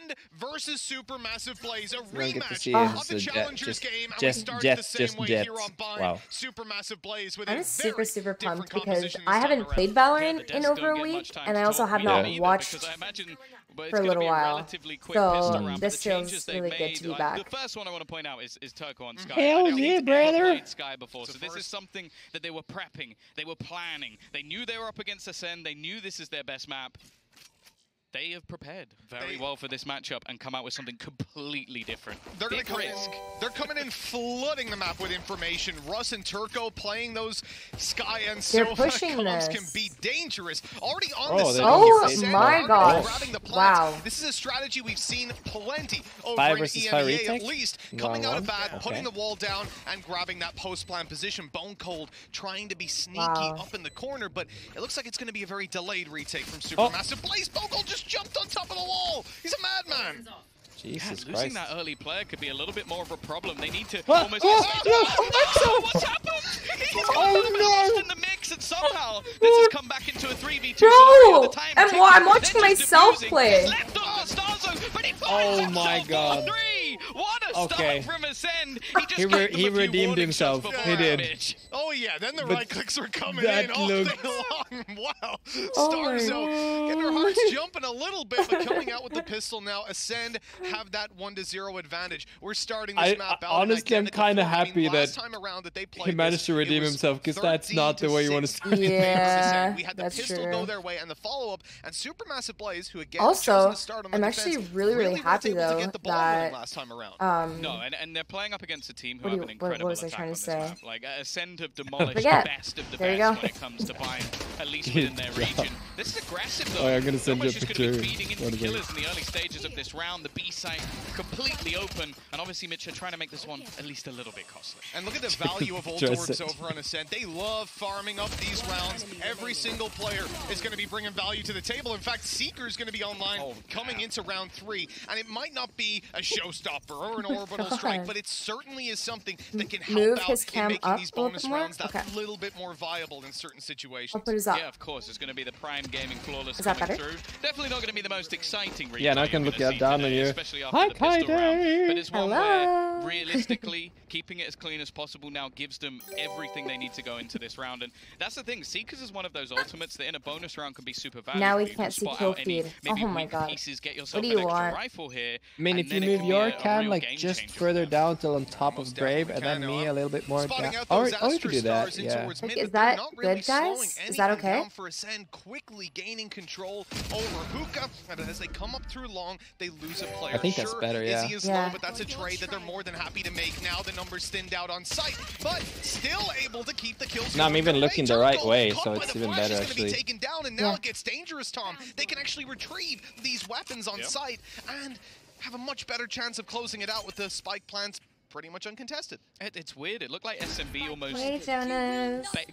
ACEND versus Supermassive Blaze, a don't get to rematch see him, of so the Challengers game, and we just started the same way Jets. here on Bind. Wow. Supermassive Blaze with I'm a super very pumped different because composition this I time haven't around. played Valorant in over a week, and I also have not watched for a little while. So this feels really good to be back. The first one I want to point out is Turco on Sky. Hell yeah, brother! Played Sky before, so this is something that they were prepping, they were planning. They knew they were up against ACEND. They knew this is their best map. They have prepared very well for this matchup and come out with something completely different. They're going to come in. They're coming in flooding the map with information. Russ and Turco playing those Sky and Sova comms can be dangerous. Already on the side. Oh my gosh. Wow. This is a strategy we've seen plenty over 5 in versus EMEA 5 at least. Coming out of bat, putting the wall down, and grabbing that post-plan position. Bone Cold trying to be sneaky up in the corner, but it looks like it's going to be a very delayed retake from Supermassive Blaze. Bone Cold just jumped on top of the wall. He's a madman. Jesus Christ. Losing that early player could be a little bit more of a problem. They need to almost... What's happened? He's lost in the mix, and somehow this has come back into a 3v2. Bro! I'm watching myself play. Left on the star zone, but he oh my god. What a start from ACEND. He redeemed himself. He did. Oh yeah, then the right clicks were coming in all day long. Wow. Starzo getting her hearts jumping a little bit, but coming out with the pistol now. ACEND have that 1-0 advantage. We're starting this map out. Honestly, I'm kind of happy that he managed to redeem himself, because that's not the way you want to start. Yeah, we had the that's pistol true. go their way and the follow-up, and Supermassive Blaze, who again also, start on I'm the actually defense, really happy though that last time around. No, and they're playing up against a team who have an incredible what was I attack trying on to this say? map. Like ACEND have demolished the best of the there best when it comes to buying, at least within their region. This is aggressive though. Oh, I'm gonna send you a just picture. going to be feeding into killers in the early stages of this round. The B site completely open, and obviously Mitch are trying to make this one at least a little bit costly. And look at the value of old orbs over on ACEND. They love farming up these rounds. Every single player is going to be bringing value to the table. In fact, Seeker is going to be online coming into round 3, and it might not be a showstopper or an orbital strike, but it certainly is something that can help out in making these bonus rounds that little bit more viable in certain situations. Yeah, of course, it's going to be the prime gaming flawless coming through. Definitely not going to be the most exciting replay. Yeah, and I can look down on you. Especially after the pistol round. But it's one where, realistically, keeping it as clean as possible now gives them everything they need to go into this round. And that's the thing, Seekers is one of those ultimates that in a bonus round can be super valuable. Now we can't see kill feed. Oh my god. What do you want? Here, I mean, if you move your cam like just further down till on top of Brave, and then me a little bit more down. Oh, you could do that, yeah. Like, is that good, guys? Is that okay? For ACEND, quickly gaining control over Hookah, and as they come up through long, they lose a player. I think that's better, yeah. Izzy is low, but that's a trade that they're more than happy to make. Now the numbers thinned out on site, but still able to keep the kills. No, I'm even looking the right way, so it's even better actually. Taken down, and now it gets dangerous, Tom. They can actually retrieve these weapons on site and have a much better chance of closing it out with the spike plants pretty much uncontested. It's weird. It looked like SMB almost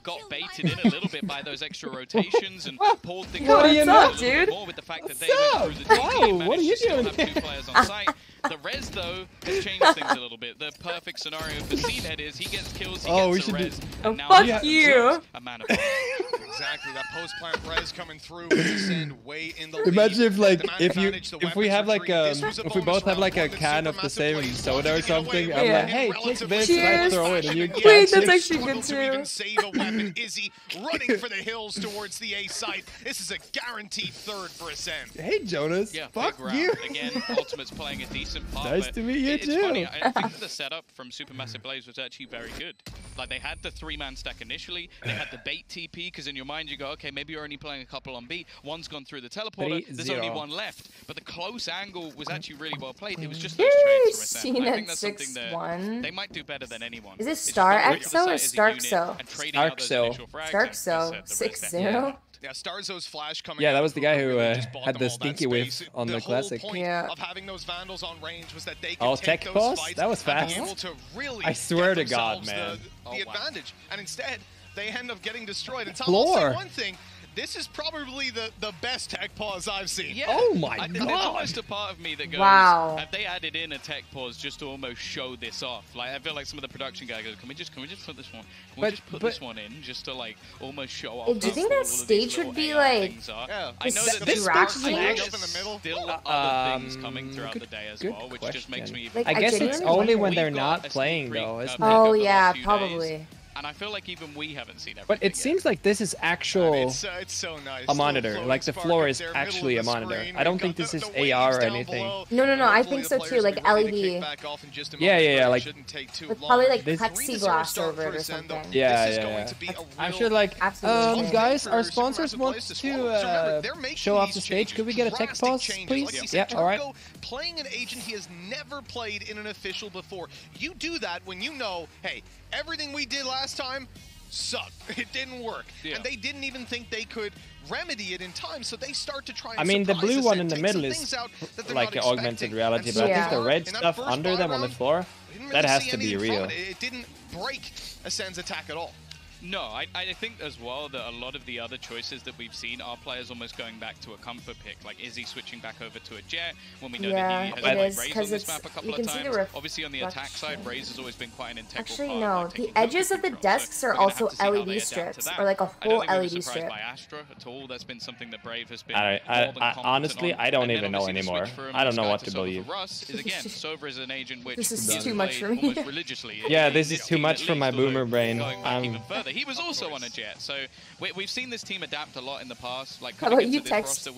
got baited in a little bit by those extra rotations and pulled things What's up, dude? more with the fact that they went through the TT and managed to still have 2 players on site. The res, though, has changed things a little bit. The perfect scenario for Seedhead is he gets kills, he gets a res, and now fuck you! A man of Exactly, that post-plant res coming through with ACEND way in the lead. Imagine if like if we have like if we both have like a can of the same soda or something. I'm like, hey, take this, I throw it, and you catch Wait, that's it. actually good too. Even save a weapon. Izzy running for the hills towards the A site. This is a guaranteed third for ACEND. Hey, Jonas. Yeah, fuck big round. you. Again, Ultimate's playing a decent part. Nice to meet you it's too. Funny, I think the setup from Supermassive Blaze was actually very good. Like they had the 3-man stack initially, they had the bait TP, because in your mind you go, okay, maybe you're only playing a couple on B. One's gone through the teleporter. There's only one left. But the close angle was actually really well played. It was just those trades from ACEND. I think that's something that they might do better than anyone. Is it Star Exo or Starkso? Starkso. Starkso 6-0. Yeah, Starzo's flash coming. Yeah, that was the guy who had the stinky whiff on the classic. The whole point of having those Vandals on range was that they could take those pause? fights that was fast. and be able to really I swear to God, man. The advantage. And instead, they end up getting destroyed. And Tom, Floor. I'll say one thing. this is probably the best tech pause I've seen. Yeah. Oh my god. There's almost a part of me that goes, have they added in a tech pause just to almost show this off? Like, I feel like some of the production guys go, can we just put this one? Can we just put this one in just to like almost show off? Do you think that stage would be like? Yeah. I know that this stage is up in the middle. Still other things coming throughout the day as well, which just makes me even. I guess it's only when they're not playing though, isn't it? Oh yeah, probably. And I feel like even we haven't seen everything. But it seems like this is actual it's so nice. A monitor. Like the floor is actually a monitor. I don't think this is AR or anything. No. I think so too. Like LED. Yeah. Like with probably like plexiglass over it or something. Yeah. I'm sure. Like, guys, our sponsors want to show off the stage. Could we get a tech pause, please? Yeah. All right. Playing an agent he has never played in an official before. You do that when you know, hey, everything we did last time sucked. It didn't work. Yeah. And they didn't even think they could remedy it in time, so they start to try and the blue one in the middle is like augmented reality, but I think the red stuff under them on the floor, that has to be real. It didn't break ACEND's attack at all. No, I think as well that a lot of the other choices that we've seen are players almost going back to a comfort pick, like Izzy switching back over to a Jet when we know that he has like Raze on this map a couple of times. Obviously on the attack side, Raze has always been quite an integral Actually, no, the edges of the desks are also LED strips, or like a whole LED strip. By Astra at all. That's been something that Brave has been. Honestly, I don't even know anymore. I don't know what to believe. Russ is again, Sova is an agent which this is too much for me. Religiously. Yeah, this is too much for my boomer brain. Even further. He was also on a Jet, so we've seen this team adapt a lot in the past. Like, how about you text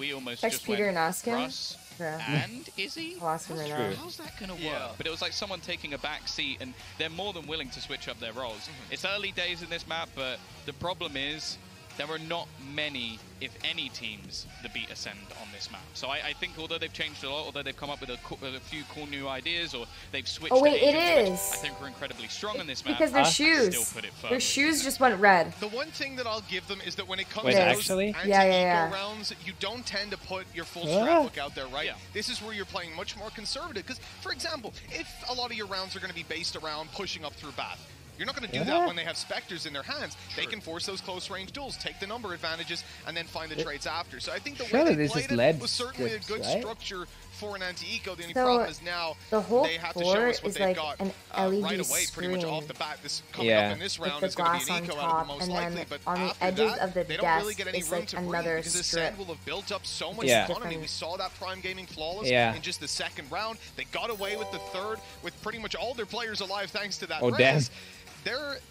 Peter and ask him? Russ and Izzy? I'll ask him right now. How's that gonna work? But it was like someone taking a back seat, and they're more than willing to switch up their roles. It's early days in this map, but the problem is there are not many, if any, teams that beat ACEND on this map. So I think although they've changed a lot, although they've come up with a few cool new ideas, or they've switched agents, I think we're incredibly strong on this map. Because their shoes. Their shoes just went red. The one thing that I'll give them is that when it comes to those anti-eco rounds, you don't tend to put your full scrapbook out there, right? Yeah. This is where you're playing much more conservative. Because, for example, if a lot of your rounds are going to be based around pushing up through Bath, you're not going to do that when they have Spectres in their hands. They can force those close-range duels, take the number advantages, and then find the trades after. So I think the way they played it was certainly a good structure for an anti-eco. The only problem is now they have to show us what they've got right away, pretty much off the bat. This coming up in this round is going to be an eco out of the most likely, but on the edges of the they don't really get any room to breathe because ACEND will have built up so much economy. We saw that Prime Gaming flawless in just the second round. They got away with the third with pretty much all their players alive thanks to that res.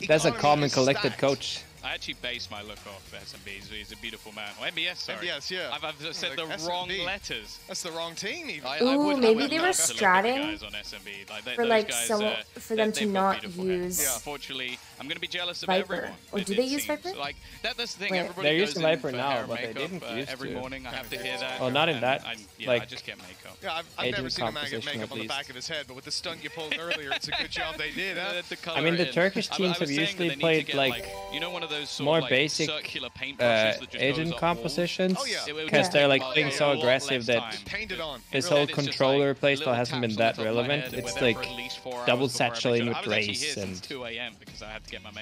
That's a calm and collected coach. I actually base my look off SMB. He's a beautiful man. Or MBS, sorry. MBS, yeah. I've said the wrong letters. That's the wrong team, even. Ooh, maybe they were stratting for them to not use. Yeah, unfortunately, I'm going to be jealous of everyone. Or do they use Viper? Like that's the thing. Everybody they're using Viper now, but they didn't use every morning. I have to hear that. Oh, not in that. I just get makeup. Yeah, I've never seen a man get makeup on the back of his head, but with the stunt you pulled earlier, it's a good job they did. I mean, the Turkish teams have usually played like more basic agent compositions, because they're like being so aggressive that this whole controller playstyle hasn't been that relevant. It's like double saturating with Raze and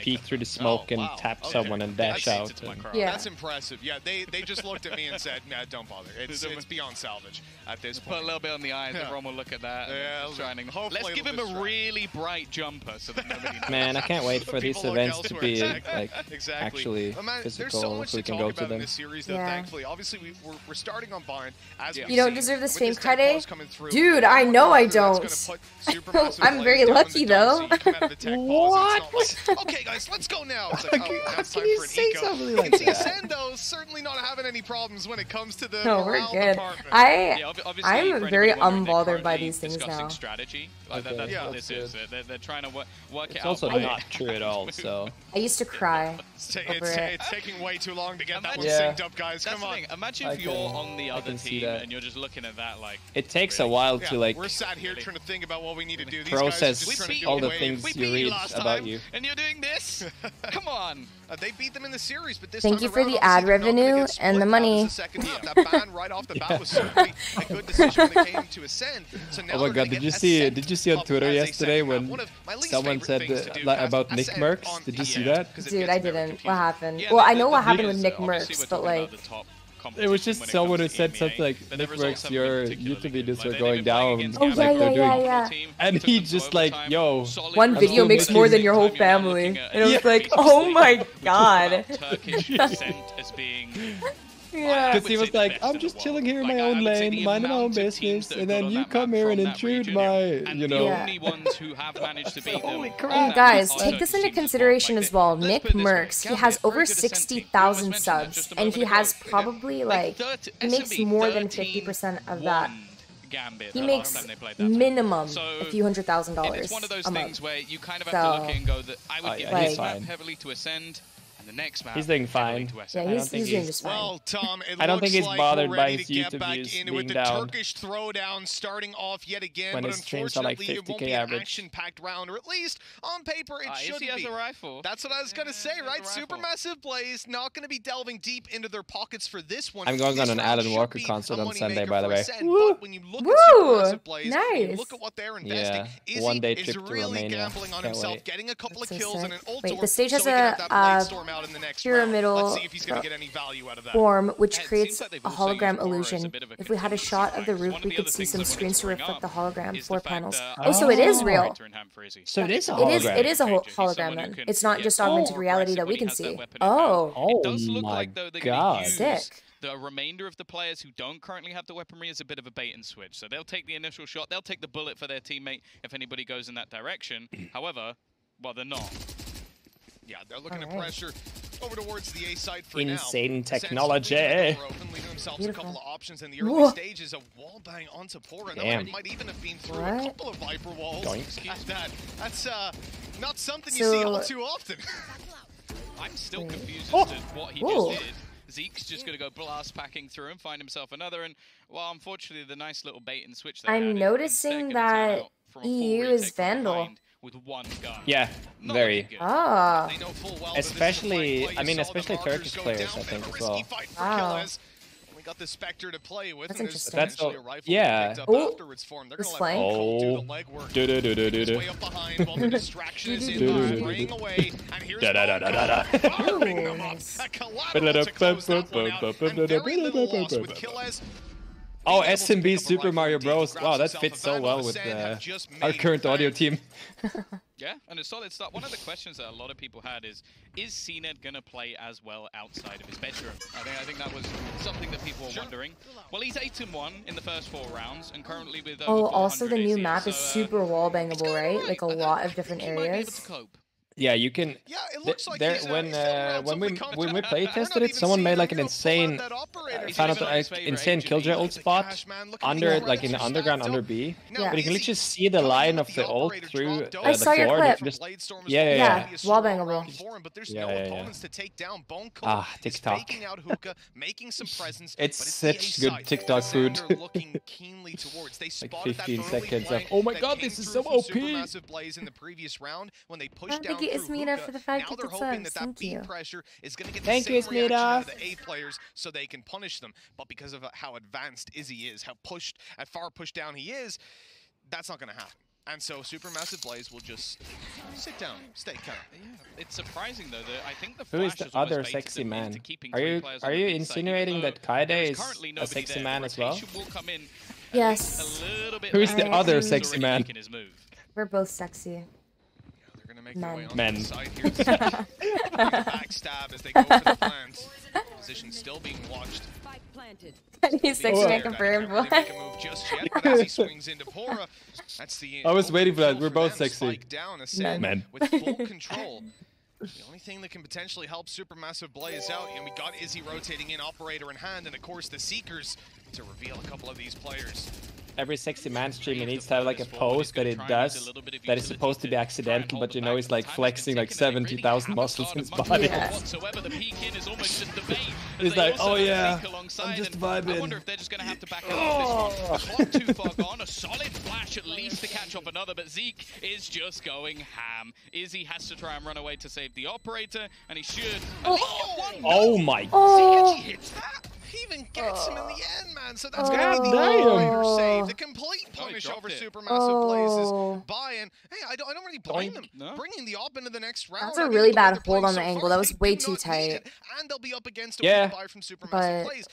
peek through the smoke and tap someone and dash out. That's impressive. Yeah, they just looked at me and said, "Nah, don't bother. It's beyond salvage at this point." Put a little bit on the eyes. Everyone will look at that. Yeah, let's give him a really bright jumper so that nobody knows. Man, I can't wait for these events to be like actually physical. There's so much so we can go to them. In this series, though, thankfully. Obviously, we're starting on Bind. You don't deserve the same credit? Dude, I know I don't. I'm very lucky, though. What? Okay, guys, let's go now. How can you say something like that? ACEND, though, certainly not having any problems when it comes to the No, we're good. I'm very unbothered by these things now. Strategy. That's what this is. They're trying to work it out. It's also not true at all, so... I used to cry. It's taking way too long to get that one synced up, guys. Come on. Imagine if you're on the other team and you're just looking at that like... It takes a while to like... We're sat here trying to think about what we need to do. Process all the things you read about you. And you're doing this? Come on. They beat them in the series, but this Thank you for the ad revenue and the money. That ban right off the bat was certainly a good decision when it came to Ascend. So now oh my god, did you see on Twitter yesterday when someone said about Nick Merckx? Did you see that? Dude, I didn't. What happened? Well, I know what happened with Nick Merckx, but like... It was just someone who said something like, Nick Merckx, your YouTube videos are going down. Oh, yeah. And he just like, yo. One video makes more than your whole family. And it was like, oh my god. Yeah. Because he was like, I'm just chilling here in my own lane, minding my own business, and then you come here and intrude my, you know. Holy crap. And guys, take this into consideration as well. Nick Merckx, he has over 60,000 subs, and he has probably like, he makes more than 50% of that. He makes minimum a few $100,000 a month. Where you kind of have to look and go that I would give this map heavily to Ascend. The next map, he's doing fine. Yeah, he's doing just fine. Well, Tom, I don't think he's bothered by his YouTube views being down. Turkish throwdown starting off yet again, when but his streams are like 50k average. Action-packed round, or at least on paper it should be. Has a rifle. That's what I was gonna say, right? Supermassive Blaze not gonna be delving deep into their pockets for this one. I'm going on an Alan Walker concert on Sunday, by the way. But when you look at Supermassive Blaze, you look at what they're investing. One day is trip to really Romania. gambling on himself, getting a couple of kills and an ult. Wait, the stage has a pyramidal form, which creates a hologram illusion. If we had a shot of the roof, we could see some screens to reflect the hologram floor panels. Oh, so it is real. So it is a hologram. It is a hologram then. It's not just augmented reality that we can see. Oh my god. Sick. The remainder of the players who don't currently have the weaponry is a bit of a bait and switch. So they'll take the initial shot, they'll take the bullet for their teammate if anybody goes in that direction. However, well, they're not. Yeah, they're looking to pressure over towards the A side for insane now. technology. Leaving themselves a couple of options in the early stages. A wall bang onto Pora. That might even have been through a couple of Viper walls. That's not something you see all too often. I'm still confused as to what he just did. Zeke's just going to go blast packing through and find himself another. And, well, unfortunately, the nice little bait and switch there. I'm noticing that EU is Vandal. With one gun. Yeah, very. Ah. Especially, I mean, especially Turkish players, I think, as well. Wow. We got the Spectre to play with. That's interesting. That's a yeah. Oh, this flank. Oh. Way up behind while the distraction is in, spraying away. And here's firing them up. A collateral to close that one out. And very little loss with Kyedae. Oh, SMB Super Mario Bros. Wow, that fits so well with our current audio team. Yeah, and a solid start. One of the questions that a lot of people had is CNED going to play as well outside of his bedroom? I think that was something that people were wondering. Well, he's 8-1 in the first 4 rounds, and currently with also the new map is super wall bangable, right? Like a lot of different areas. Yeah, you can. Yeah, it looks like when we play tested it, someone made like an insane, insane killjoy ult spot under like in the underground under B. Yeah. But you can literally see the line of the ult through the floor. I saw your clip. Yeah, wall bangable. Ah, TikTok. It's such good TikTok food. Like 15 seconds of, oh my god, this is so OP. Thank you, Ismina, for the 5 ticket subs. Thank you. Thank you, Ismina. The A players, so they can punish them. But because of how advanced Izzy is, how far pushed down he is, that's not going to happen. And so Supermassive Blaze will just sit down, stay calm. Yeah, it's surprising though that I think the who is the other sexy man? Are you insinuating that Kyedae is a sexy man as well? Yes. Who's the other sexy man? We're both sexy. Men. Backstab as they go for the plans. Position still being watched. He's 6 confirmed. What? I was waiting for that. We're both sexy. Men. With full control. The only thing that can potentially help Supermassive Blaze out, and we got Izzy rotating in, operator in hand, and of course the Seekers to reveal a couple of these players. every 60-man stream he needs to have like a pose that it does that is supposed to be accidental, but you know he's like flexing like 70,000 muscles in his body. Yeah. He's like, oh yeah, I'm just vibing. I wonder if they're just gonna have to back out this one. Not too far gone, a solid flash at least to catch up another, but Zeke is just going ham. Izzy has to try and run away to save the operator, and he should. Oh my! Zeke actually hits that. He even gets him in the end, man. So that's gonna be the operator save. The complete punish over Supermassive Blaze's buy-in. Hey, I don't really blame him. Bringing the op into the next round. That's a really bad hold on the angle. That was way too tight. And they'll be up against a buy from Supermassive Blaze.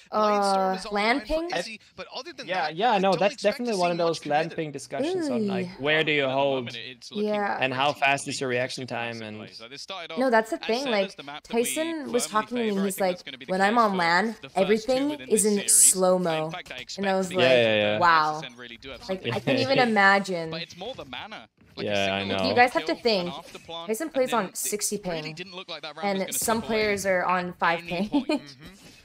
Land ping? But other than yeah, no, that's definitely one of those land ping discussions on like where do you hold, and how fast is your reaction time, and no, that's the thing. Like Tyson was talking to me, he's like, when I'm on LAN, everything is in slow-mo, and I was like, wow, like I can't even imagine. But it's more the mana. Yeah, I know. You guys have to think, Tyson plays on 60 ping, and some players are on 5 ping.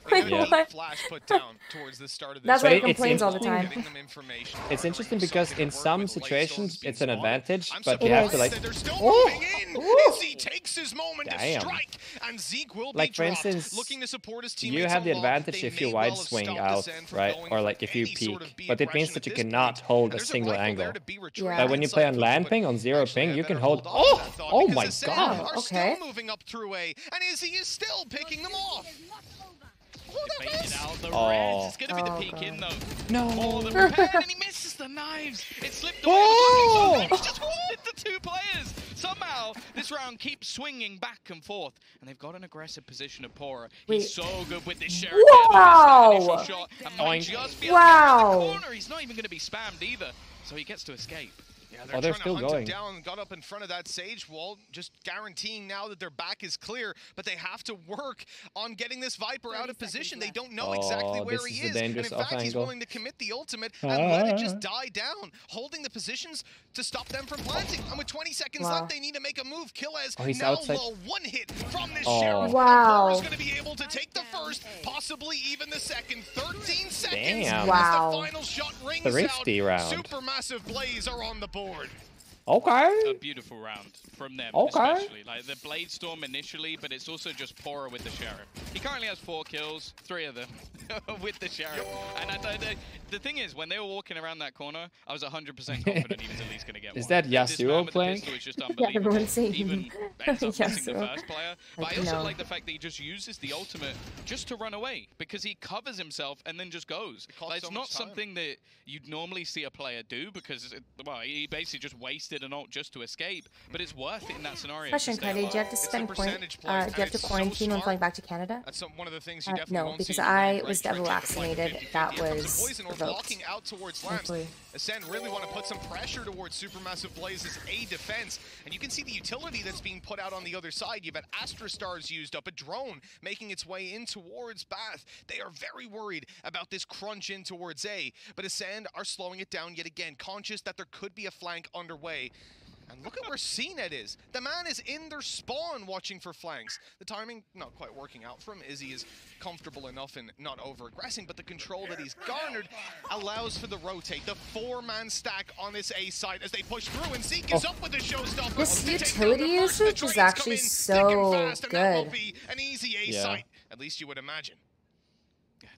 Flash put down towards the start of this. That's why he complains all the time. It's interesting because in some situations it's an advantage, but you have to like. Izzy takes his moment to strike, and Zeke will be like for instance, looking to support his teammates. you have the advantage if you wide swing out, right, or like if you peek, but it means that you cannot hold a single angle. But when you play on land ping, on 0 ping, you can hold. Oh my god! Okay. Moving up through A, and Izzy is still picking them off. It's gonna be the peek in though. No. The repair, and he misses the knives. It slipped away. He just hit the 2 players. Somehow this round keeps swinging back and forth, and they've got an aggressive position of Pora. He's so good with this sheriff. Wow. Shot, and might just be wow. The He's not even gonna be spammed either, so he gets to escape. Yeah, they're still going. Down, got up in front of that Sage wall, just guaranteeing now that their back is clear, but they have to work on getting this Viper out of position. They don't know exactly where he is, and in fact, he's willing to commit the ultimate and let it just die down, holding the positions to stop them from planting. And with 20 seconds left, they need to make a move. Kyedae now low, 1 hit from this sheriff. Wow. He's going to be able to take the first, possibly even the second. 13 seconds. Damn. Wow. The final shot rings Thrifty out. round. Supermassive Blaze are on the board. Okay. A beautiful round from them, especially. Like the Blade Storm initially, but it's also just Pora with the Sheriff. He currently has 4 kills, 3 of them with the Sheriff. And the thing is, when they were walking around that corner, I was 100% confident he was at least going to get one. Is that Yasuo playing? Yeah, everyone's saying even ends up missing the Yasuo. first player. But I also like the fact that he just uses the ultimate just to run away, because he covers himself and then just goes. Like, it's not something that you'd normally see a player do, because he basically just wasted an ult just to escape, but it's worth it in that scenario. Question, Kyedae, do you have to spend do you have to quarantine when flying back to Canada? That's one of the things you definitely no, won't because see I was double vaccinated. That was poison or blocking out towards lamps. Ascend really want to put some pressure towards Supermassive Blaze's A defense, and you can see the utility that's being put out on the other side. You've had Astra Stars used up, a drone making its way in towards Bath. They are very worried about this crunch in towards A, but Ascend are slowing it down yet again, conscious that there could be a flank underway. And look at where CNET is. The man is in their spawn watching for flanks. The timing not quite working out for him. Izzy is comfortable enough and not over-aggressing, but the control that he's garnered allows for the rotate. The 4-man stack on this A side as they push through, and Zeke is up with the showstopper. This utility usage is actually so good. That will be an easy A site, at least you would imagine.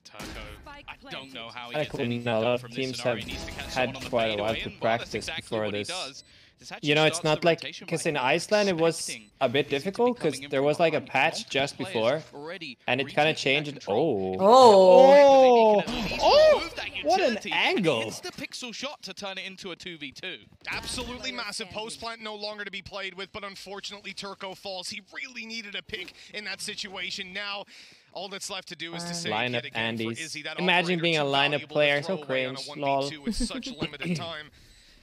Turco, I don't know how he I gets couldn't anything know. A done lot of from this teams scenario. have He needs to catch had someone on the quite a fadeaway while in. to Well, practice that's exactly before what he this. does. You know, it's not like, because in Iceland it was a bit difficult, because there was like a patch just before, and it kind of changed it. Oh, what an angle! It's the pixel shot to turn it into a 2v2. Absolutely massive. Post plant no longer to be played with, but unfortunately Turco falls. He really needed a pick in that situation. Now, all that's left to do is to save lineup yet again for Andes. Izzy. That Imagine being a operator lineup player, too so valuable to throw away on a cringe, 1v2 lol. with such limited time.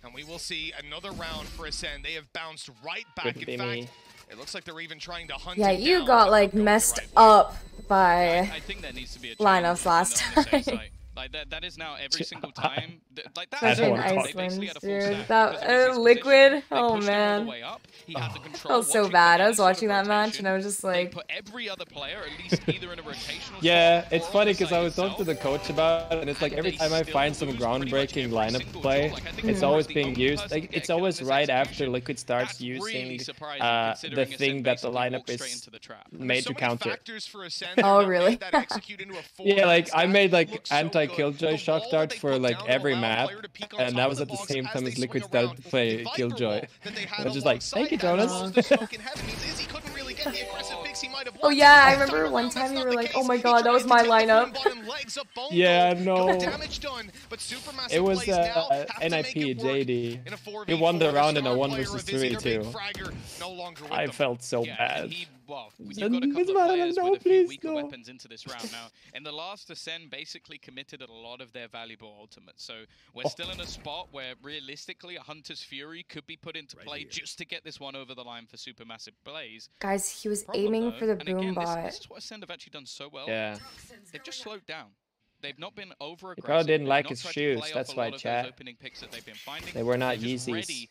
And we will see another round for Ascend. They have bounced right back. In fact, it looks like they're even trying to hunt him you down, got like messed up by I think there needs to be a lineups last time. Like that is now every single time. Like that. Especially in Iceland, dude. That liquid. Oh man. That was so bad. I was watching that match and I was just like. Put every other player at least either in a rotational. Yeah, it's funny because I was talking to the coach about it, and it's like every time I find some groundbreaking lineup play, it's always being used. Like it's always right after Liquid starts using the thing that the lineup is made to counter. Oh really? Yeah, like I made like anti-Killjoy shock dart for like every map, and that was at the same time as Liquid started to play Killjoy. I was just like, thank you, Jonas. Oh yeah, I remember one time you were like, oh my god, that was my lineup. Yeah, no. It was NIP, JD. He won the round in a 1 versus 3 too. I felt so bad. Well, you've got a couple of players with a few weaker weapons into this round now. In the last Ascend, basically committed a lot of their valuable ultimates. So we're still in a spot where realistically a Hunter's Fury could be put into play just to get this one over the line for Supermassive Blaze. Guys, he was aiming for the boom bot. This is what Ascend have actually done so well. Yeah. They've just slowed down. They've not been over aggressive. He probably didn't like his shoes, that's why, chat. They were not Yeezys.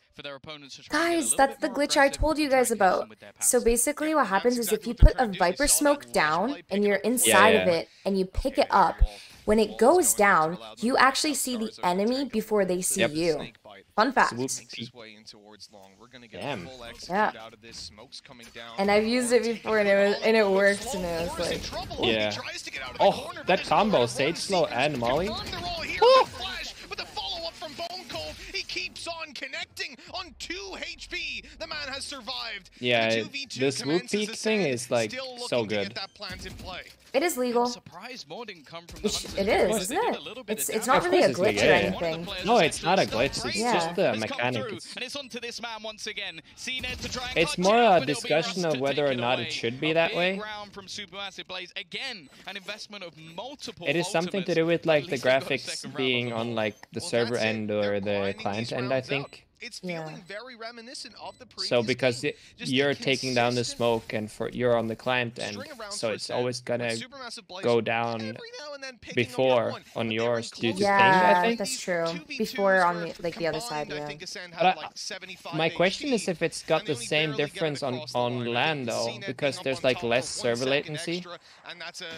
Guys, that's the glitch I told you guys about. So basically what happens is if you put a Viper smoke down and you're inside of it and you pick it up, when it goes down, you actually see the enemy before they see you. Fun fact. Damn. Yeah. And I've used it before and it works and it was like. Yeah. Oh, that combo, Sage Slow and Molly. Keeps on connecting on 2 HP. The man has survived. Yeah, this swoop peak thing is like so good. It is legal. It is, isn't it? It's not really a glitch or anything. No, it's not a glitch. It's just a mechanic. It's more a discussion of whether or not it should be that way. It is something to do with like the graphics being on like the server end or the client end, I think. It's feeling very reminiscent of the previous so because you're taking down the smoke and you're on the client end, so it's always gonna go down before on yours due to ping, I think. That's true. Before on the other side, yeah. My question is if it's got the same difference on LAN though, because there's like less server latency. And that's a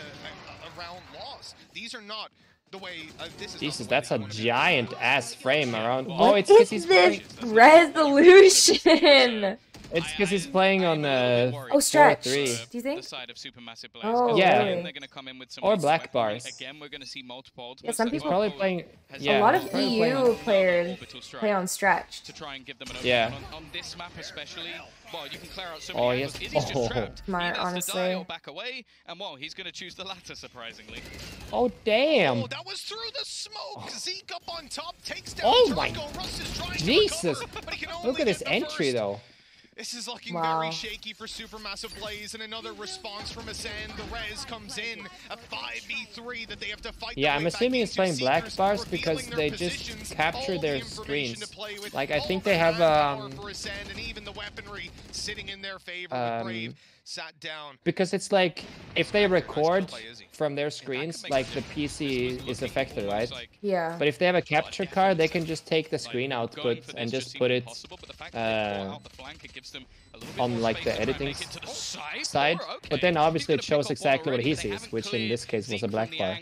round loss. These are not the way Jesus, that's a giant ass frame around. Oh, it's because he's playing resolution. It's because he's playing on stretch. 4-3. Do you think? Oh, yeah. Really? Or black bars. Again, we're going to see multiple. Yeah, some people probably playing. Yeah, a lot of EU players play on stretch. To try and give them an yeah. On this map especially. Well, you can clear out so many angles. He's just trapped. Smart, honestly. Back away, and well, he's going to choose the latter, surprisingly. Oh, damn. Oh, that was through the smoke. Zeke up on top takes down. Oh, my. Jesus. Look at this entry, though. This is looking very shaky for Supermassive Blaze, and another response from Ascend. The res comes in, a 5v3 that they have to fight. Yeah, I'm assuming it's playing black bars because they just capture their screens. Like, I think they have because it's like if they record from their screens, like the PC is affected, right? Yeah. But if they have a capture card, they can just take the screen output and just put it on like the editing side. But then obviously it shows exactly what he sees, which in this case was a black bar.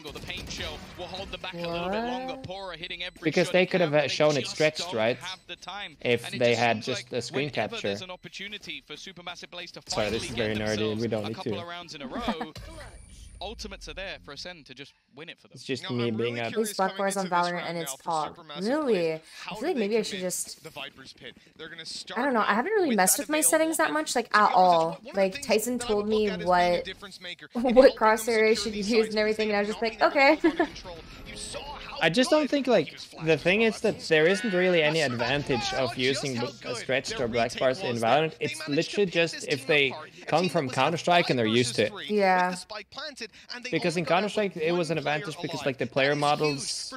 Because they could have shown it stretched, right? If they had just a screen capture. Sorry, this is very nerdy. We don't need to. Ultimates are there for Ascend to just win it for them. It's just me being a... These black bars on Valorant and it's pog. Really? I feel like maybe I should just... I don't know. I haven't really messed with my settings that much, like, at all. Like, Tyson told me what crosshair I should use and everything, and I was just like, okay. I just don't think, like, the thing is that there isn't really any advantage of using stretched or black bars in Valorant. It's literally just if they come from Counter-Strike and they're used to it. Yeah. Because in Counter-Strike, it was an advantage because, like, the player models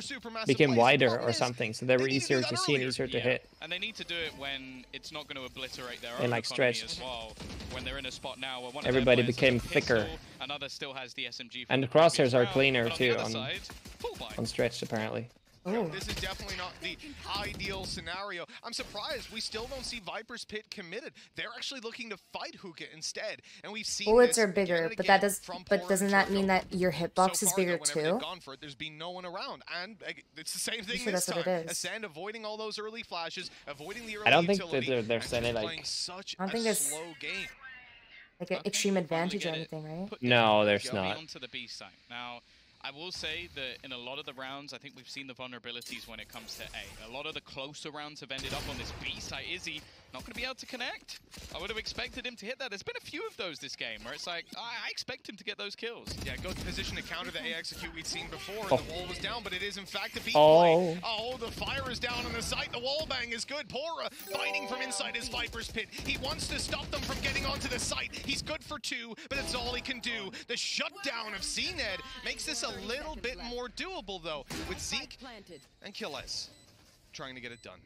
became wider or something, so they were easier to see and easier to hit. And they need to do it when it's not going to obliterate their own and, like, stretched. as well. When they're in a spot now where one everybody became thicker. Another still has the SMG and the crosshairs are cleaner too on stretched apparently. Oh. This is definitely not the ideal scenario. I'm surprised we still don't see Viper's Pit committed. They're actually looking to fight Hookah instead, and we've seen bullets are bigger, but that does. But doesn't that mean that your hitbox is bigger too? Gone for it, there's been no one around, and it's the same thing this time. ACEND avoiding all those early flashes, avoiding the early I don't think that they're sending like. I don't think there's slow game. Like an extreme advantage or anything, right? No, there's not. Onto the B site now. I will say that in a lot of the rounds, I think we've seen the vulnerabilities when it comes to A. A lot of the closer rounds have ended up on this B site. Izzy not going to be able to connect. I would have expected him to hit that. There's been a few of those this game where it's like, I expect him to get those kills. Yeah, good position to counter the A execute we'd seen before. And the wall was down, but it is in fact a B play. Oh, the fire is down on the site. The wall bang is good. Pora fighting from inside his Viper's Pit. He wants to stop them from getting onto the site. He's good for 2, but it's all he can do. The shutdown of CNED makes this a little bit more doable, though, with Zeke and Kyedae trying to get it done.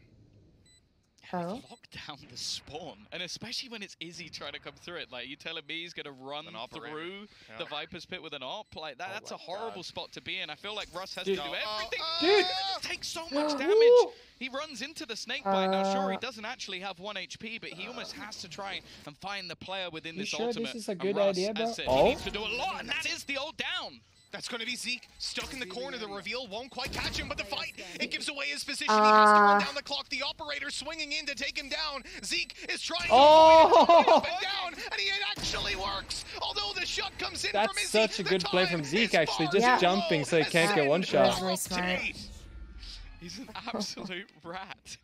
Oh. Lock down the spawn, and especially when it's Izzy trying to come through it. Like, you telling me he's gonna run through the Viper's Pit with an op? Like that, that's a horrible spot to be in. I feel like Russ has to do everything. Dude, it takes so much damage. He runs into the snake bite. Now, sure, he doesn't actually have 1 HP, but he almost has to try and find the player within this ultimate. This is a good idea, bro? He needs to do a lot, and that is the ult down. That's going to be Zeke, stuck in the corner. The reveal won't quite catch him, but the fight, it gives away his position. He has to run down the clock. The operator swinging in to take him down. Zeke is trying to up and down, and it actually works. Although the shot comes in from Izzy. That's such a good play from Zeke, actually, just jumping so he can't get one shot. Really smart. He's an absolute rat.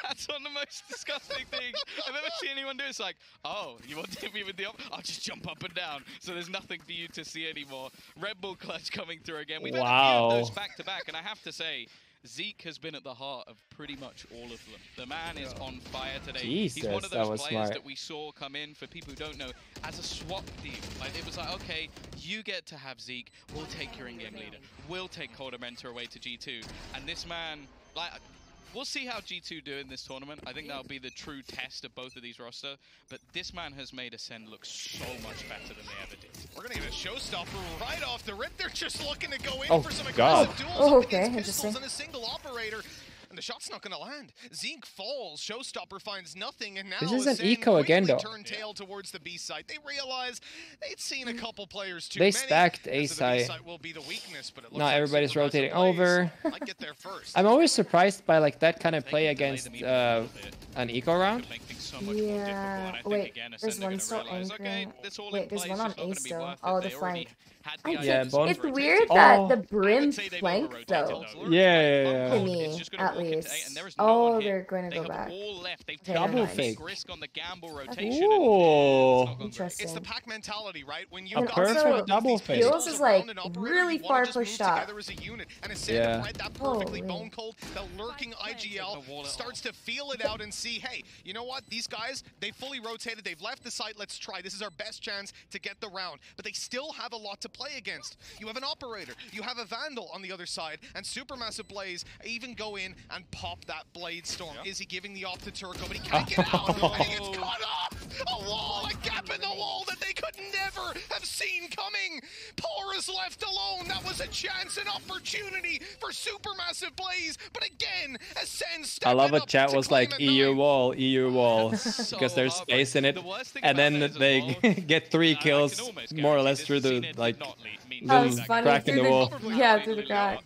That's one of the most disgusting things I've ever seen anyone do. It's like, oh, you want to hit me with the op? I'll just jump up and down. So there's nothing for you to see anymore. Red Bull clutch coming through again. We've had a few of those back to back, and I have to say, Zeke has been at the heart of pretty much all of them. The man is on fire today. Jesus, he's one of those players that we saw come in, for people who don't know, as a swap deal. Like, it was like, okay, you get to have Zeke, we'll take your in-game leader. We'll take Koler Mentor away to G2. And this man, like, we'll see how G2 do in this tournament. I think that'll be the true test of both of these rosters. But this man has made ACEND look so much better than they ever did. We're going to get a showstopper right off the rip. They're just looking to go in for some aggressive duels. Oh, okay, interesting. And a single operator. And the shot's not going to land. Zeke falls. Showstopper finds nothing, and now this is an eco again, though. Turn tail towards the B site. They realize they'd seen a couple players too many. They stacked A site. Will be the weakness, but it looks not like everybody's rotating over. Might get there first. I'm always surprised by like that kind of play against an eco round. Yeah. Wait, there's one still anchoring. Wait, there's one on A still. Oh, the flank. Yeah, it's weird that the brim flanked though. Yeah. To me, at least. Oh, they're going to go back. Double fake. Risk on the gamble rotation. Ooh. Interesting. It's the pack mentality, right? When you perfect double fake. Skills is like really far pushed up. And ACEND read that perfectly. Bone cold. The lurking IGL starts to feel it out and see, hey, you know what? These guys, they fully rotated. They've left the site. Let's try. This is our best chance to get the round. But they still have a lot to play against. You have an operator, you have a vandal on the other side, and Supermassive Blaze even go in and pop that blade storm. Is he giving the op to Turco, but he can't get out, and he gets caught up! A wall, a gap in the wall that they could never have seen coming! Pora's left alone. That was a chance, an opportunity for Supermassive Blaze, but again, ACEND. I love it. Chat was like EU wall, because there's space in it, and then they get 3 kills more or less through the like crack in the wall. Yeah, through the crack.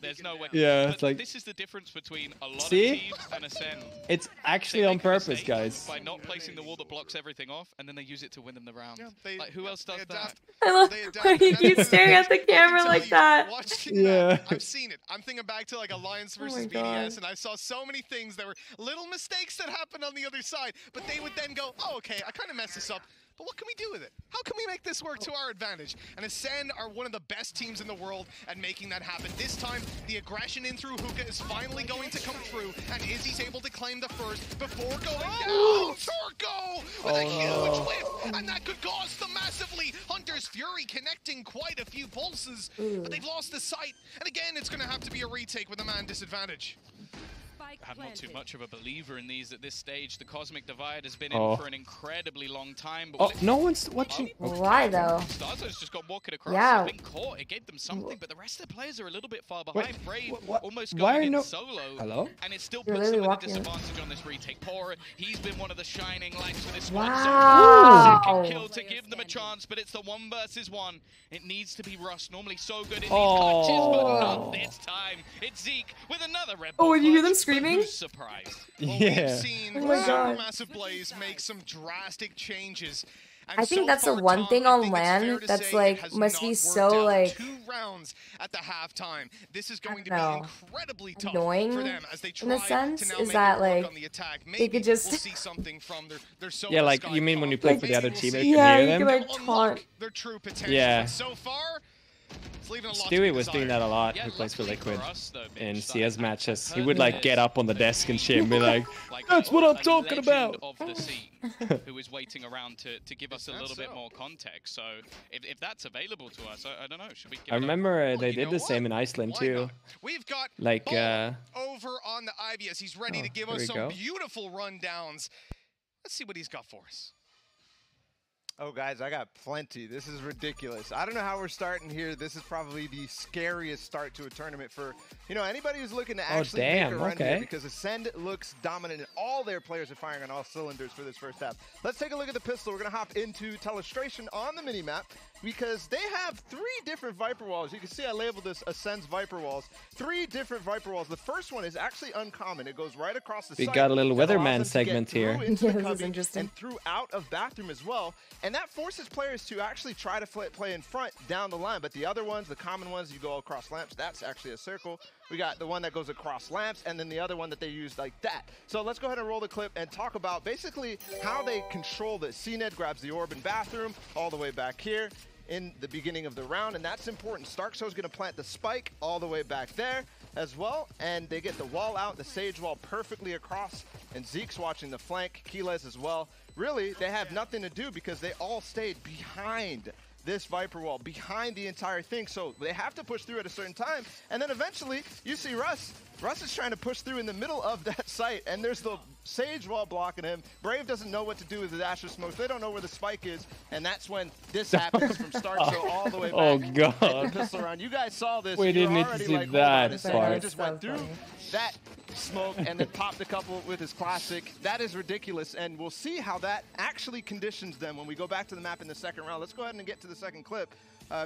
Yeah, it's like this is the difference between a lot of teams and ACEND. It's actually on purpose, guys. By not placing the wall that blocks everything off, and then they use it to win them the round. Like, who else does that? I love when you keep staring at the camera like that. Yeah, I've seen it. I'm thinking back to like Alliance versus BDS, and I saw so many things that were little mistakes that happened on the other side, but they would then go, oh, okay, I kind of messed this up. But what can we do with it? How can we make this work to our advantage? And ACEND are one of the best teams in the world at making that happen. This time, the aggression in through hookah is finally going to come through, and Izzy's able to claim the first before going down. Turco with a huge whiff, and that could cost them massively. Hunter's Fury connecting quite a few pulses, but they've lost the sight. And again, it's going to have to be a retake with a man disadvantage. I'm not too much of a believer in these at this stage. The Cosmic Divide has been in for an incredibly long time. But no one's watching. Why though? Starzo's just got walking across. Yeah. Been caught. It gave them something, but the rest of the players are a little bit far behind. Brave almost why going in solo. Hello? And it still puts them at a disadvantage on this retake. Poor, he's been one of the shining lights for this squad. Wow. Second kill to give them a chance, but it's the 1 versus 1. It needs to be Russ. Normally so good in these clutches, but not this time. It's Zeke with another Red Bull. Oh, and you hear them screaming? Who's surprised? Well, we've seen Supermassive Blaze make some drastic changes. And I think that's the one thing on LAN that's like must be so like 2 rounds at the halftime. This is going to be incredibly tough annoying for them as they try in a sense. to now is make that it work like on the attack. Maybe they could just we'll see something from their yeah, like you mean when you play for the other team, you yeah, can hear them. like taunt their true potential. Yeah. But so far, it's leaving a lot Stewie to was doing that a lot. Who plays for Liquid in CS matches? He would like get up on the desk and shit and be like, "That's what I'm talking about." Of the scene, who is waiting around to give us a little bit more context. So if that's available to us, I don't know. Should we? I remember they did the same in Iceland too. We've got like over on the Ivy as he's ready to give us some beautiful rundowns. Let's see what he's got for us. Oh, guys, I got plenty. This is ridiculous. I don't know how we're starting here. This is probably the scariest start to a tournament for, you know, anybody who's looking to actually make a run here, because ACEND looks dominant and all their players are firing on all cylinders for this first half. Let's take a look at the pistol. We're going to hop into Telestration on the minimap because they have 3 different Viper walls. You can see I labeled this ACEND's Viper walls. 3 different Viper walls. The first one is actually uncommon. It goes right across the site. We got a little weatherman segment here. Into the cubby and through out of bathroom as well. And that forces players to actually try to play in front down the line. But the other ones, the common ones, you go across lamps, that's actually a circle. We got the one that goes across lamps, and then the other one that they use like that. So let's go ahead and roll the clip and talk about basically how they control this. CNED grabs the orb in bathroom all the way back here in the beginning of the round, and that's important. Starkso's going to plant the spike all the way back there as well, and they get the wall out, the Sage wall perfectly across, and Zeke's watching the flank, Kyedae as well. Really, they have nothing to do because they all stayed behind this Viper wall, behind the entire thing, so they have to push through at a certain time, and then eventually, you see Russ is trying to push through in the middle of that site, and there's the Sage wall blocking him. Brave doesn't know what to do with the Asher smokes. They don't know where the spike is, and that's when this happens from Starkso all the way back. Oh god! Pistol round. You guys saw this. We didn't need to see like, that part. He just went through that smoke and then popped a couple with his classic. That is ridiculous, and we'll see how that actually conditions them when we go back to the map in the second round. Let's go ahead and get to the second clip.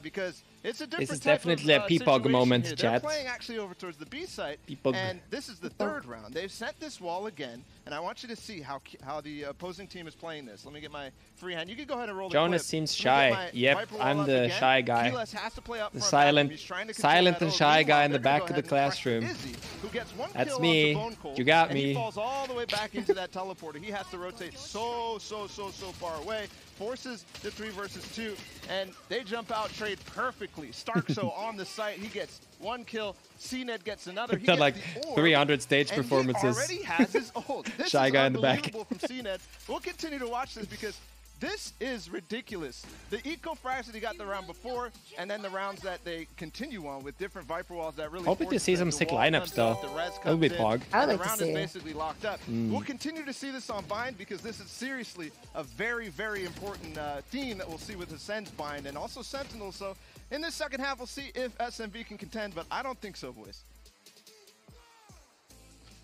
Because it's a different This is definitely a Peepog moment, here. chat. They're playing actually over towards the B site, and this is the 3rd round. They've set this wall again, and I want you to see how the opposing team is playing this. Let me get my free hand. You can go ahead and roll the Jonas clip. seems shy. Yep, I'm the shy guy. Has to play up the front silent and shy guy in the back of the classroom. Izzy, who gets 1 That's kill me. Bone Cold, You got and me. He falls all the way back into that teleporter. He has to rotate so far away. Forces the 3 versus 2, and they jump out trade perfectly. Starkso on the site, he gets 1 kill. CNED gets another. He gets like the orb, 300 stage and performances. He already has his ult. This Shy is guy in the back. unbelievable from CNED. We'll continue to watch this because this is ridiculous. The eco frags that he got the round before, and then the rounds that they continue on with different Viper walls that really. Hoping to see some sick lineups though. That would be Pog. I would like the round to see. is basically locked up. We'll continue to see this on Bind because this is seriously a very important theme that we'll see with ACEND's Bind and also Sentinel. So in this second half, we'll see if SMB can contend, but I don't think so, boys.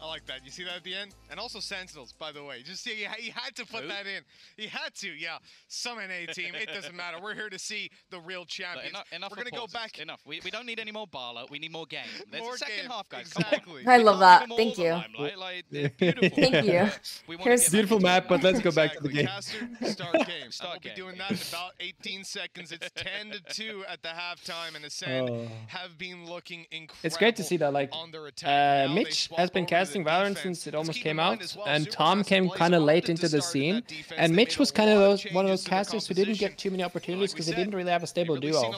I like that. You see that at the end? And also Sentinels, by the way. Just see, he had to put that in. He had to, yeah. Some NA team, it doesn't matter. We're here to see the real champions. Enough We're going to go back. Enough. We don't need any more Barlow. We need more game. There's more a second game. half, guys. Exactly. I love that. Thank you. Beautiful. Thank you. Here's beautiful map, but let's go back to the game. Caster, start game. We'll be doing that in about 18 seconds. It's 10-2 at the halftime, and ACEND have been looking incredible. It's great to see that, like, on their attack. Mitch has been casting testing Valorant since it almost came out, and Tom came kind of late into the scene, and Mitch was kind of one of those casters who didn't get too many opportunities because they didn't really have a stable duo.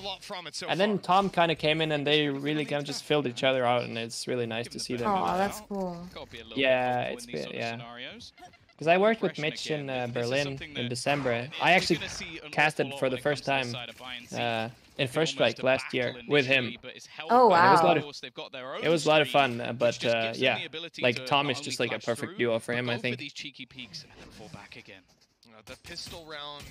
And then Tom kind of came in, and they really kind of just filled each other out, and it's really nice to see them. Oh, that's cool. Yeah, it's been, yeah. Because I worked with Mitch in Berlin in December. I actually casted for the first time in First Strike last year with him. Oh wow! It was a lot of fun, but yeah, like Tom is just like a perfect duo for him, I think. The pistol round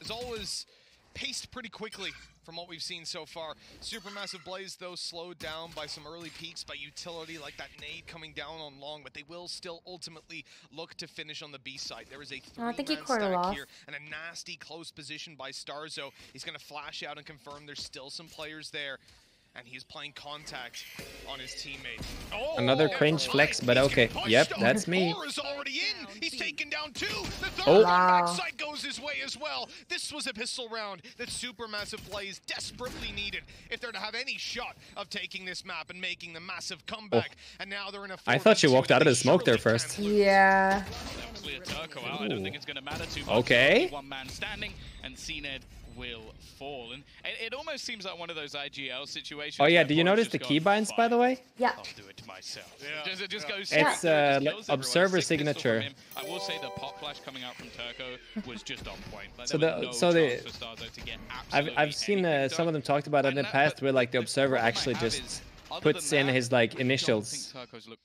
is always paced pretty quickly from what we've seen so far. Supermassive Blaze, though, slowed down by some early peaks by utility, like that nade coming down on long, but they will still ultimately look to finish on the B side. There is a three-man stack here and a nasty close position by Starzo. He's going to flash out and confirm there's still some players there. And he's playing contact on his teammate. Oh, another cringe flex, but okay. Yep, that's me. Already in. He's taken down 2. The third backside goes his way as well. This was a pistol round that Supermassive Blaze desperately needed if they're to have any shot of taking this map and making the massive comeback. And now they're in a I thought she walked out of the smoke there first. Yeah. I don't think it's going to matter too much. Okay. One man standing, and CNED will fall. And it almost seems like one of those IGL situations. Oh yeah, do you notice the keybinds, by the way? Yeah. I'll do it to myself. Yeah. It just goes it's observer signature. I will say the pop flash coming out from Turco was just on point. Like, I've seen some of them talked about it in the past where like the observer actually just puts in his like initials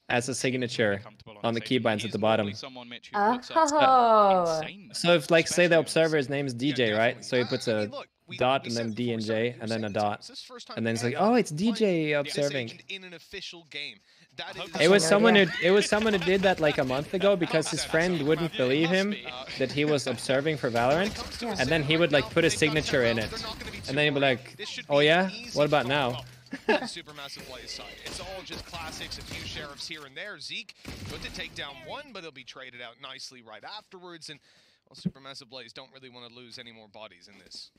as a signature on the keybinds at the bottom. Oh. So if like say the observer's name is DJ, right? So he puts a dot and then D and J and then a dot, and then it's like, oh, it's DJ observing. It was someone who did that like a month ago because his friend wouldn't believe him that he was observing for Valorant, and then he would like put a signature in it, and then he'd be like, oh yeah, what about now? Supermassive Blaze side. It's all just classics, a few sheriffs here and there. Zeke good to take down one, but he'll be traded out nicely right afterwards. And well, Supermassive Blaze don't really want to lose any more bodies in this.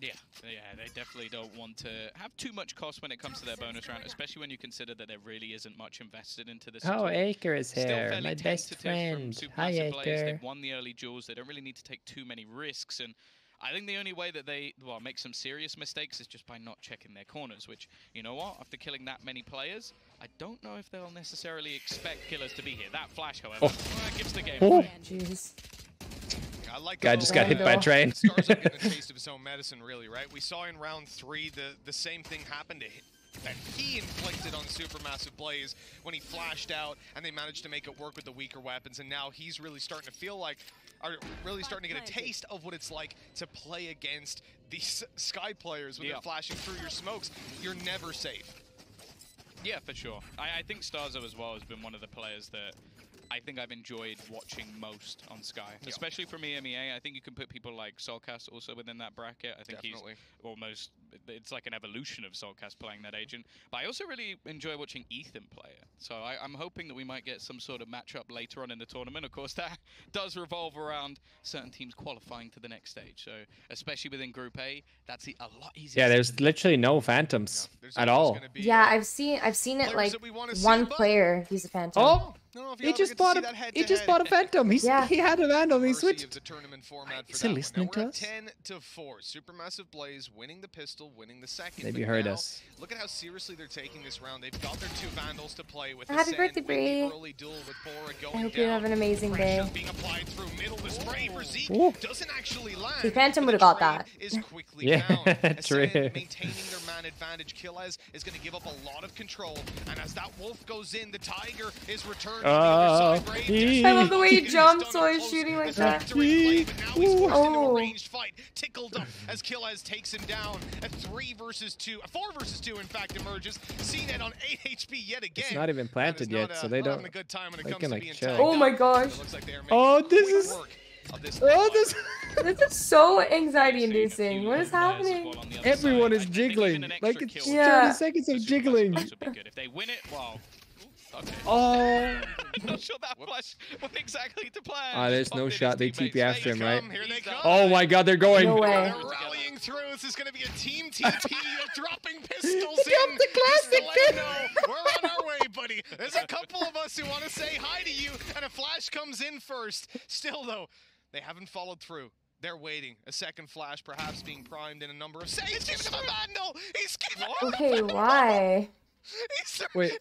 Yeah, they definitely don't want to have too much cost when it comes to their bonus round, especially when you consider that there really isn't much invested into this. Oh, Acre is here, my best friend. Hi, Acre. They've won the early duels. They don't really need to take too many risks, and I think the only way that they, well, make some serious mistakes is just by not checking their corners, which, you know what, after killing that many players, I don't know if they'll necessarily expect killers to be here. That flash, however, gives the game away. Jeez. Guy just got hit by a train. Star's up getting a taste of his own medicine, really, right? We saw in round 3 the same thing happen to him that he inflicted on Supermassive Blaze when he flashed out, and they managed to make it work with the weaker weapons, and now he's really starting to feel like, really starting to get a taste of what it's like to play against these Sky players when they're flashing through your smokes. You're never safe. Yeah, for sure. I think Starzo as well has been one of the players that I think I've enjoyed watching most on Sky, especially from EMEA. I think you can put people like Solcast also within that bracket. I think he's almost, it's like an evolution of Solcast playing that agent. But I also really enjoy watching Ethan play it. So I'm hoping that we might get some sort of matchup later on in the tournament. Of course, that does revolve around certain teams qualifying to the next stage. So especially within Group A, that's a lot easier. Yeah, there's literally no phantoms at all. Yeah, I've seen it like one player use a phantom. Oh! He just bought a phantom. He had a vandal. He switched. Is he listening to us? 10-4. Supermassive Blaze winning the pistol, winning the second. Maybe heard us. Look at how seriously they're taking this round. They've got their 2 vandals to play with. Happy birthday, Bree. I hope you have an amazing day. Doesn't actually land. The phantom would have got that. Yeah, true. Maintaining their man advantage. Kyedae is going to give up a lot of control, and as that wolf goes in, the tiger is returned. I love the way he jumps while he's shooting like that. Oh. Fight tickled up as Kyedae takes him down. A 3 versus 2, a 4 versus 2 in fact emerges. CNED on 8 HP yet again. It's not even planted yet, so they don't. They can like chill. Oh my gosh. Oh, this is. Oh, this is so anxiety-inducing. What is happening? Everyone is jiggling. Like it's 30 seconds of jiggling. If they win it, well. Okay. Oh. Not sure that flash went exactly to plan. Ah, there's no shot. They TP after him, right? Here they come. Oh my God, they're going. No way. They're rallying through. This is going to be a team TP. Dropping pistols in. The classic. We're on our way, buddy. There's a couple of us who want to say hi to you, and a flash comes in first. Still, though, they haven't followed through. They're waiting. A second flash perhaps being primed in a number of seconds. He's giving him a vandal. He's giving him Okay, why? He's throwing.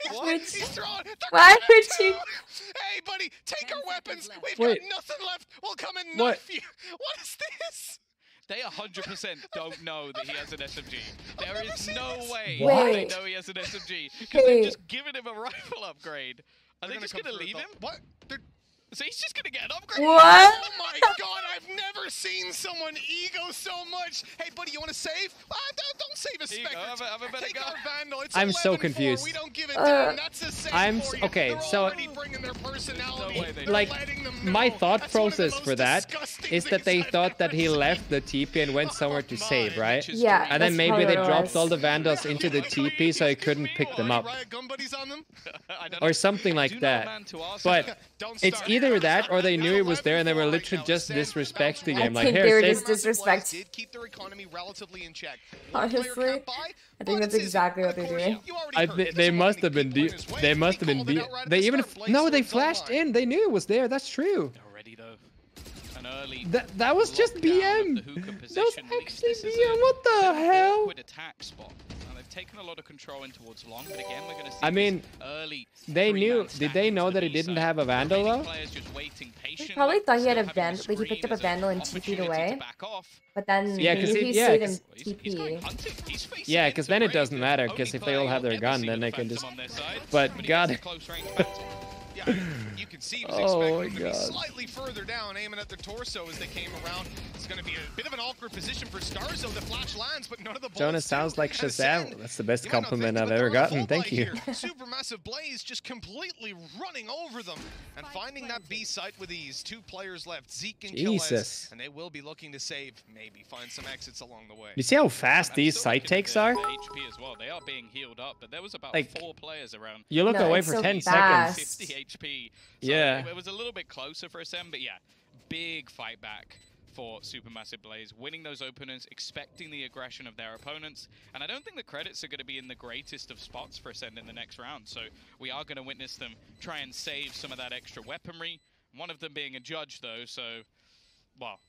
Why would you? Hey, buddy, take our weapons. We've got nothing left. We'll come and knife you. What is this? They 100% don't know that he has an SMG. There is no way they know he has an SMG because they've just given him a rifle upgrade. Are they just going to leave him? What? So he's just going to get an upgrade? What? Oh my God, I've never seen someone ego so much. Hey, buddy, you want to save? Don't save a Spectre. Have a better Take go. our Vandal. It's I'm so confused. We don't give it down. That's a save for you. Okay, They're so already bringing their personality. like my thought process for that is that they thought that he left the TP and went somewhere to save, right? Yeah. And then maybe they dropped all the Vandals into the TP so he couldn't pick them up. Or something like that. But it's either that or they knew he was there and they were literally just disrespecting him. Like, they were just disrespect. Did keep their economy relatively in check. Honestly, I think that's exactly what they're doing. They must have been. They must have been. They even. No, they flashed in. They knew it was there. That's true. Already though. An early. That was just BM. That was actually BM. What the hell? Attack spot. They've taken a lot of control in towards long, but again, we're going to see I mean, early. They knew. Did they know that he didn't have a Vandal though? He probably thought he had a Vandal. Like he picked up a Vandal and TP'd away. But then yeah, because he stayed in TP. Yeah, because then it doesn't matter. Because if they all have their gun, then they can just. But God. Yeah, you can see he was expecting to be slightly further down, aiming at the torso as they came around. It's going to be a bit of an awkward position for Starzo. The flash lands, but none of the bullets. Jonas sounds like Shazam. That's the best compliment I've ever gotten. Thank you. Supermassive Blaze just completely running over them and finding that B site with ease. 2 players left, Zeke and Kyedae, and they will be looking to save, maybe find some exits along the way. You see how fast these site takes are? HP as well. They are being healed up, but there was about 4 players around. You look away for 10 seconds. 50 HP. So yeah. It was a little bit closer for SM, but yeah, big fight back for Supermassive Blaze, winning those openers, expecting the aggression of their opponents, and I don't think the credits are going to be in the greatest of spots for ACEND in the next round, so we are going to witness them try and save some of that extra weaponry, one of them being a judge though, so, well,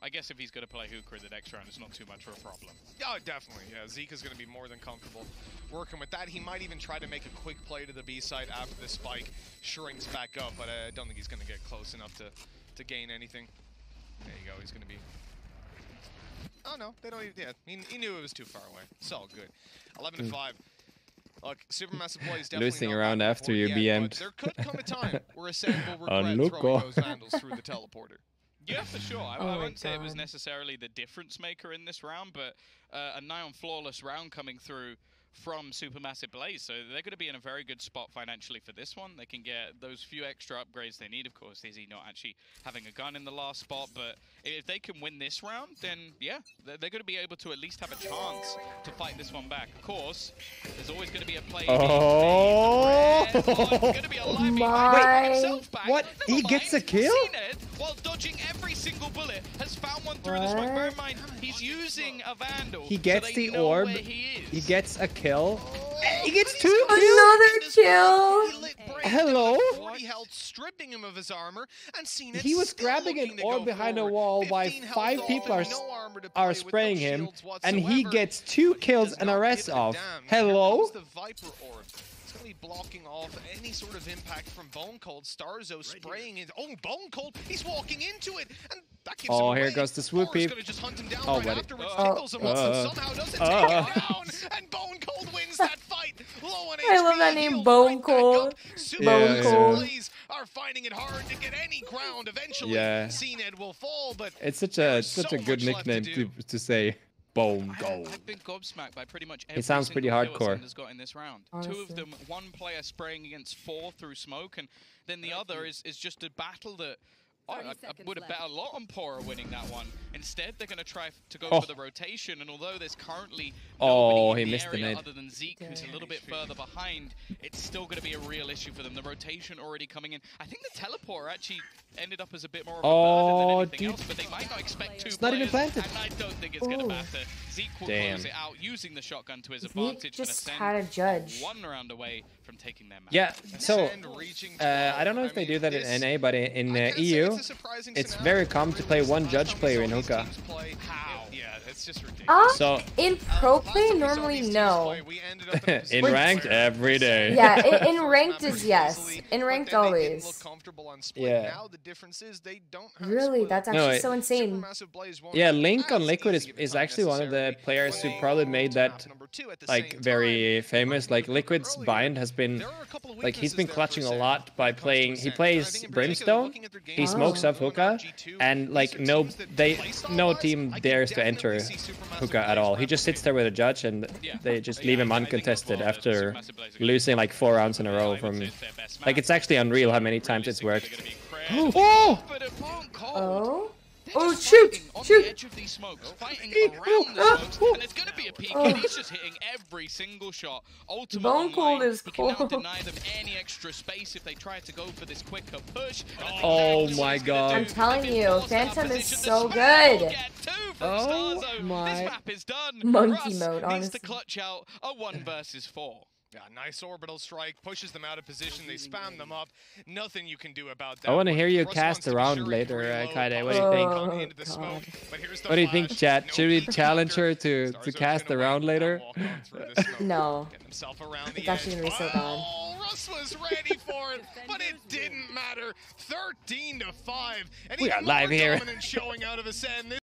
I guess if he's going to play Hooker in the next round, it's not too much of a problem. Oh, definitely. Yeah, Zeke is going to be more than comfortable working with that. He might even try to make a quick play to the B side after the spike shrinks back up, but I don't think he's going to get close enough to gain anything. There you go. He's going to be... Oh, no. They don't even... Yeah, he knew it was too far away. It's all good. 11-5. Look, Supermassive Blaze definitely losing around after you BM'd. There could come a time where ACEND will regret throwing those Vandals through the teleporter. Yeah, for sure. I wouldn't say it was necessarily the difference maker in this round, but a nigh on flawless round coming through from Supermassive Blaze, so they're going to be in a very good spot financially for this one. They can get those few extra upgrades they need. Of course, Izzy not actually having a gun in the last spot, but if they can win this round, then yeah, they're going to be able to at least have a chance to fight this one back. Of course, there's always going to be a play. Oh, going to be a live back. What? He gets a kill? While dodging every single bullet, has found one through the smoke. Bear in mind, he's using a Vandal. He gets so the orb. He gets a kill. He gets 2 kills. Another kill. Hello. Stripping him of his armor, and he was grabbing an orb behind a wall while 5 people are spraying him, and he gets 2 kills and a rest off. Hello. Be blocking off any sort of impact from Bone Cold. Starzo spraying in. Oh, Bone Cold! He's walking into it, and that gives him away. Here goes the swoopy. Gonna just hunt him down right afterwards. Tickles him once and somehow doesn't take him down, and Bone Cold wins that fight. Low on HP. I love that name, Bone Cold. Bone Cold. Blaze are finding it hard to get any ground. Eventually, CNED will fall, but it's such a good nickname to say. Bone Cold. I've been gobsmacked by pretty much every it sounds pretty hardcore. Has got in this round. Honestly. 2 of them, 1 player spraying against 4 through smoke, and then the other is just a battle that I would have bet a lot on Pora winning that one. Instead, they're going to try to go for the rotation, and although there's currently nobody in the area other than Zeke, who's a little bit further behind, it's still going to be a real issue for them. The rotation already coming in. I think the teleporter actually ended up as a bit more of a burden than anything else, but they might not expect two players, even planted. and I don't think it's going to matter. Zeke will close it out using the shotgun to his advantage. Zeke just had a judge. One round away from taking their match. Yeah, so I don't know if they do that in NA, but in EU, it's very common to play one judge player in hookah. Yeah, it's just ridiculous. So in pro play, normally no. In ranked, every day. Yeah, in ranked is yes. In ranked always. Yeah. Really, that's actually so insane. Yeah, Link on Liquid is actually one of the players who probably made that like very famous. Like Liquid's bind has been like he's been clutching a lot by playing. He plays Brimstone, he smokes up hookah, and like no team dares to enter hookah at all. He just sits there with a judge, and they just leave him uncontested after losing like 4 rounds in a row from. Like it's actually unreal how many times it's worked. Oh, shoot! Shoot! Edge of these smokes, fighting around the smokes, and it's going to be a peek, and he's just hitting every single shot. Ultimate Bone Cold is he cold. can now deny them any extra space if they try to go for this quicker push. Oh my god. I'm telling you, Phantom is so good. Oh my. This map is done. Monkey mode, honestly. Needs to clutch out a 1 versus 4. Yeah, nice orbital strike, pushes them out of position, they spam them up. Nothing you can do about that. I want to hear you cast around later, Kyedae. What do you think? What do you think, chat? Should we challenge her to cast around later? No. It's actually going to be so bad. Russ was ready for it, but it didn't matter. 13-5. We are live here. Showing out of ACEND.